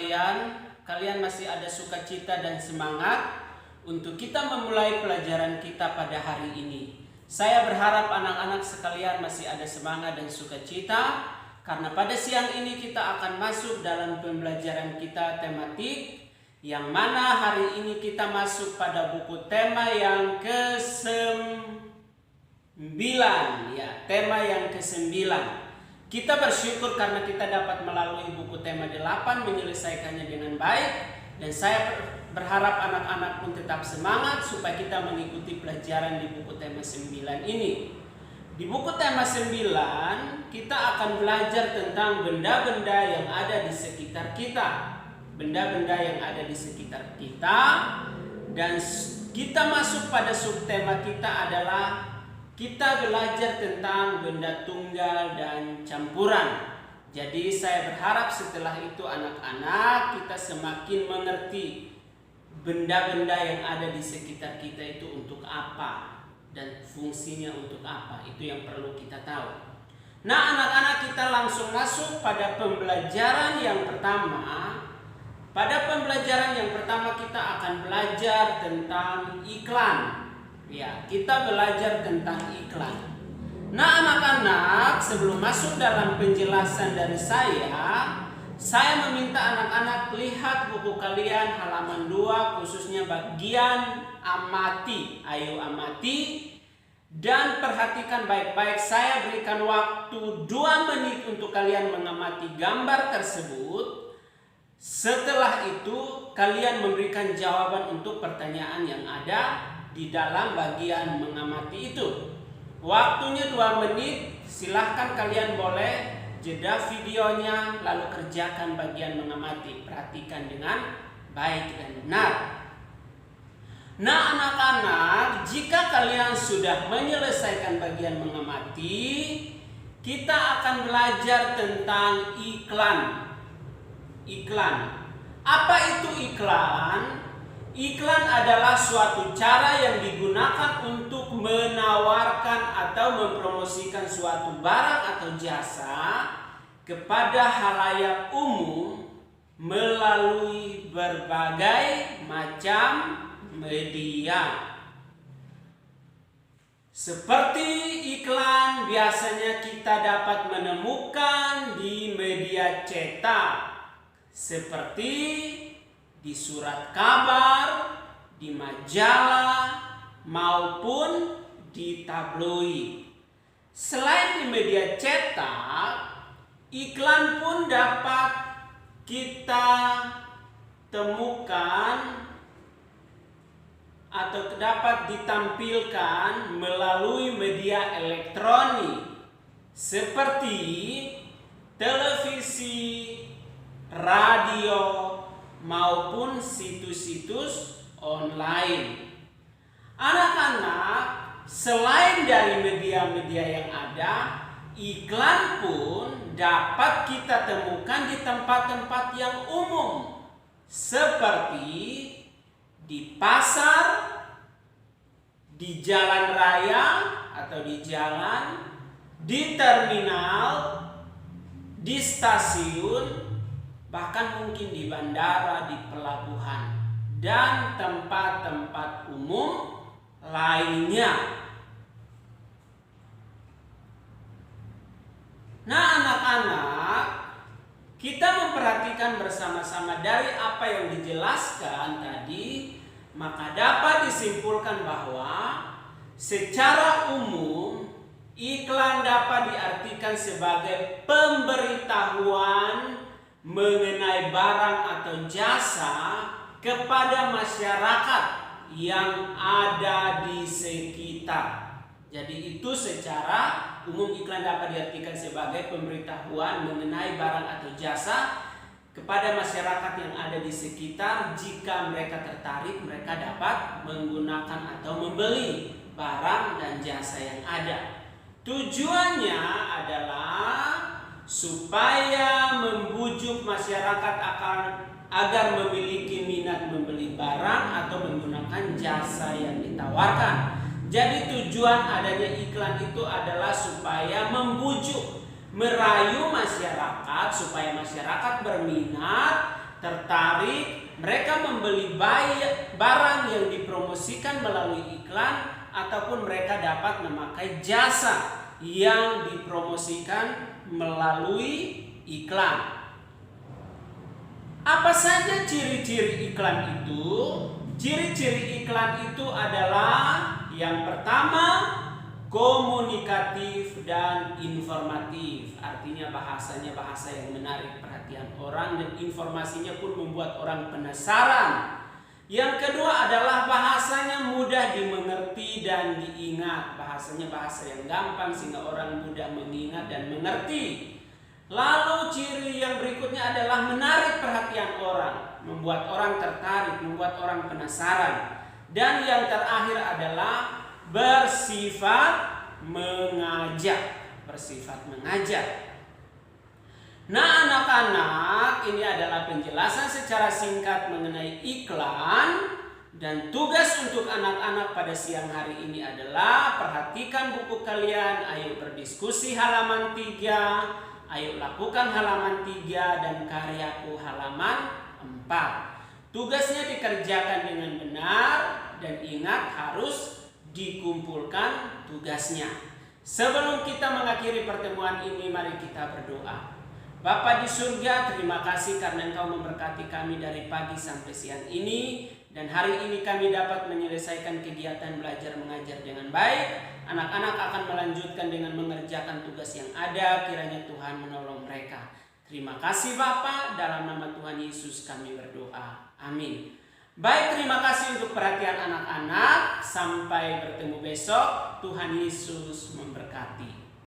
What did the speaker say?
sekalian, kalian masih ada sukacita dan semangat untuk kita memulai pelajaran kita pada hari ini. Saya berharap anak-anak sekalian masih ada semangat dan sukacita, karena pada siang ini kita akan masuk dalam pembelajaran kita tematik, yang mana hari ini kita masuk pada buku tema yang ke-9, ya, tema yang ke-9. Kita bersyukur karena kita dapat melalui buku tema 8 menyelesaikannya dengan baik, dan saya berharap anak-anak pun tetap semangat supaya kita mengikuti pelajaran di buku tema 9 ini. Di buku tema 9 kita akan belajar tentang benda-benda yang ada di sekitar kita. Benda-benda yang ada di sekitar kita, dan kita masuk pada subtema kita adalah kita belajar tentang benda tunggal dan campuran. Jadi saya berharap setelah itu anak-anak kita semakin mengerti benda-benda yang ada di sekitar kita itu untuk apa dan fungsinya untuk apa. Itu yang perlu kita tahu. Nah, anak-anak, kita langsung masuk pada pembelajaran yang pertama. Pada pembelajaran yang pertama kita akan belajar tentang iklan. Ya, kita belajar tentang iklan. Nah, anak-anak, sebelum masuk dalam penjelasan dari saya meminta anak-anak lihat buku kalian halaman 2, khususnya bagian amati. Ayo amati dan perhatikan baik-baik. Saya berikan waktu 2 menit untuk kalian mengamati gambar tersebut. Setelah itu kalian memberikan jawaban untuk pertanyaan yang ada di dalam bagian mengamati itu. Waktunya 2 menit. Silahkan kalian boleh jeda videonya lalu kerjakan bagian mengamati. Perhatikan dengan baik dan benar. Nah, anak-anak, jika kalian sudah menyelesaikan bagian mengamati, kita akan belajar tentang iklan. Iklan. Apa itu iklan? Iklan adalah suatu cara yang digunakan untuk menawarkan atau mempromosikan suatu barang atau jasa kepada khalayak umum melalui berbagai macam media. Seperti iklan biasanya kita dapat menemukan di media cetak, seperti di surat kabar, di majalah, maupun di tabloid. Selain di media cetak, iklan pun dapat kita temukan atau dapat ditampilkan melalui media elektronik seperti televisi, radio, maupun situs-situs online. Anak-anak, selain dari media-media yang ada, iklan pun dapat kita temukan di tempat-tempat yang umum, seperti di pasar, di jalan raya atau di jalan, di terminal, di stasiun, bahkan mungkin di bandara, di pelabuhan, dan tempat-tempat umum lainnya. Nah, anak-anak, kita memperhatikan bersama-sama dari apa yang dijelaskan tadi, maka dapat disimpulkan bahwa secara umum iklan dapat diartikan sebagai pemberitahuan mengenai barang atau jasa kepada masyarakat yang ada di sekitar. Jadi itu secara umum iklan dapat diartikan sebagai pemberitahuan mengenai barang atau jasa kepada masyarakat yang ada di sekitar. Jika mereka tertarik, mereka dapat menggunakan atau membeli barang dan jasa yang ada. Tujuannya adalah supaya membujuk masyarakat agar memiliki minat membeli barang atau menggunakan jasa yang ditawarkan. Jadi tujuan adanya iklan itu adalah supaya membujuk, merayu masyarakat supaya masyarakat berminat tertarik, mereka membeli barang yang dipromosikan melalui iklan, ataupun mereka dapat memakai jasa yang dipromosikan melalui iklan. Apa saja ciri-ciri iklan itu? Ciri-ciri iklan itu adalah yang pertama, komunikatif dan informatif. Artinya bahasanya bahasa yang menarik perhatian orang dan informasinya pun membuat orang penasaran. Yang kedua adalah bahasanya mudah dimengerti dan diingat. Bahasanya bahasa yang gampang sehingga orang mudah mengingat dan mengerti. Lalu ciri yang berikutnya adalah menarik perhatian orang, membuat orang tertarik, membuat orang penasaran. Dan yang terakhir adalah bersifat mengajak. Bersifat mengajak. Nah, anak-anak, ini adalah penjelasan secara singkat mengenai iklan. Dan tugas untuk anak-anak pada siang hari ini adalah perhatikan buku kalian, ayo berdiskusi halaman 3, ayo lakukan halaman 3 dan karyaku halaman 4. Tugasnya dikerjakan dengan benar dan ingat harus dikumpulkan tugasnya. Sebelum kita mengakhiri pertemuan ini, mari kita berdoa. Bapa di surga, terima kasih karena Engkau memberkati kami dari pagi sampai siang ini. Dan hari ini kami dapat menyelesaikan kegiatan belajar mengajar dengan baik. Anak-anak akan melanjutkan dengan mengerjakan tugas yang ada. Kiranya Tuhan menolong mereka. Terima kasih Bapa, dalam nama Tuhan Yesus kami berdoa. Amin. Baik, terima kasih untuk perhatian anak-anak. Sampai bertemu besok. Tuhan Yesus memberkati.